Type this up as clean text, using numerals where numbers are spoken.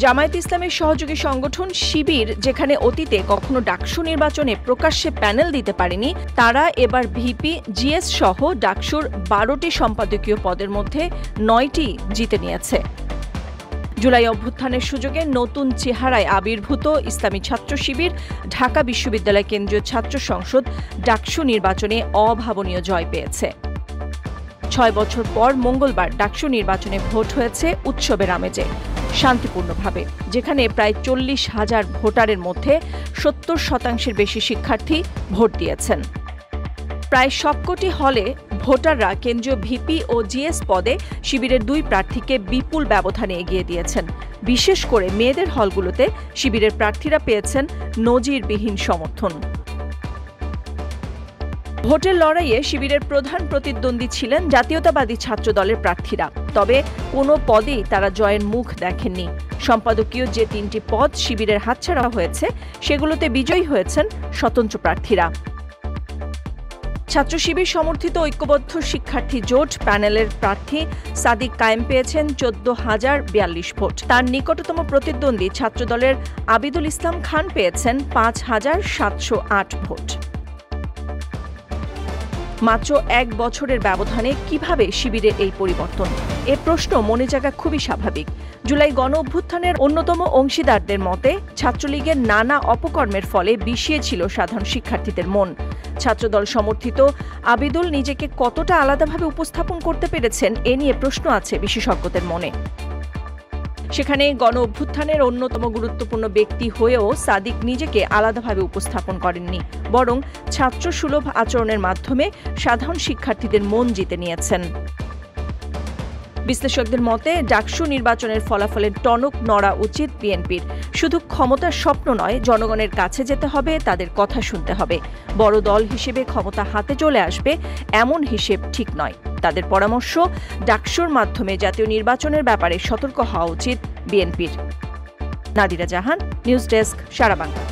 জামায়াত ইসলামের সহযোগী সংগঠন শিবির যেখানে অতীতে কখনো ডাকসু নির্বাচনে প্রকাশ্যে প্যানেল দিতে পারেনি, তারা এবার ভিপি, জিএস সহ ডাকসুর 12টি সম্পাদকীয় পদের মধ্যে 9টি জিতে নিয়েছে। জুলাই অভ্যুত্থানের সুযোগে নতুন চেহারায় আবির্ভূত ইসলামী ছাত্র শিবির ঢাকা বিশ্ববিদ্যালয় কেন্দ্রীয় ছাত্র সংসদ ডাকসু নির্বাচনে অভাবনীয় জয় পেয়েছে। 6 বছর পর মঙ্গলবার ডাকসু নির্বাচনে ভোট হয়েছে উৎসবের আমেজে, শান্তিপূর্ণভাবে, যেখানে প্রায় 40,000 ভোটারের মধ্যে 70% বেশি শিক্ষার্থী ভোট দিয়েছেন। প্রায় সবকটি হলে ভোটাররা কেন্দ্রীয় ভিপি ও জিএস পদে শিবিরের 2 প্রার্থীকে বিপুল ব্যবধানে এগিয়ে দিয়েছেন। বিশেষ করে মেয়েদের হলগুলোতে শিবিরের প্রার্থীরা পেয়েছেন নজিরবিহীন সমর্থন। ভোটের লড়াইয়ে শিবিরের প্রধান প্রতিদ্বন্দ্বী ছিলেন জাতীয়তাবাদী ছাত্র দলের প্রার্থীরা, তবে কোনো পদেই তারা জয়ের মুখ দেখেননি। সম্পাদকীয় যে 3টি পদ শিবিরের হাতছাড়া হয়েছে, সেগুলোতে বিজয়ী হয়েছেন স্বতন্ত্র প্রার্থীরা। ছাত্র শিবির সমর্থিত ঐক্যবদ্ধ শিক্ষার্থী জোট প্যানেলের প্রার্থী সাদিক কায়েম পেয়েছেন 14,042 ভোট। তার নিকটতম প্রতিদ্বন্দ্বী ছাত্রদলের আবিদুল ইসলাম খান পেয়েছেন 5,708 ভোট। মাত্র 1 বছরের ব্যবধানে কিভাবে শিবিরে এই পরিবর্তন? এ প্রশ্ন মনে জাগা খুবই স্বাভাবিক। জুলাই গণ অভ্যুত্থানের অন্যতম অংশীদারদের মতে ছাত্রলীগের নানা অপকর্মের ফলে বিষিয়েছিল সাধারণ শিক্ষার্থীদের মন। ছাত্রদল সমর্থিত আবিদুল নিজেকে কতটা আলাদাভাবে উপস্থাপন করতে পেরেছেন, এ নিয়ে প্রশ্ন আছে বিশেষজ্ঞদের মনে। সেখানে গণ অভ্যুত্থানের অন্যতম গুরুত্বপূর্ণ ব্যক্তি হয়েও সাদিক নিজেকে আলাদাভাবে উপস্থাপন করেননি, বরং ছাত্রসুলভ আচরণের মাধ্যমে সাধারণ শিক্ষার্থীদের মন জিতে নিয়েছেন। বিশ্লেষকদের মতে ডাকসু নির্বাচনের ফলাফলের টনক নড়া উচিত বিএনপির। শুধু ক্ষমতার স্বপ্ন নয়, জনগণের কাছে যেতে হবে, তাদের কথা শুনতে হবে। বড় দল হিসেবে ক্ষমতা হাতে চলে আসবে এমন হিসেব ঠিক নয়। তাদের পরামর্শ, ডাকসুর মাধ্যমে জাতীয় নির্বাচনের ব্যাপারে সতর্ক হওয়া উচিত বিএনপির। নাদিরা জাহান, নিউজ ডেস্ক, সারা বাংলা।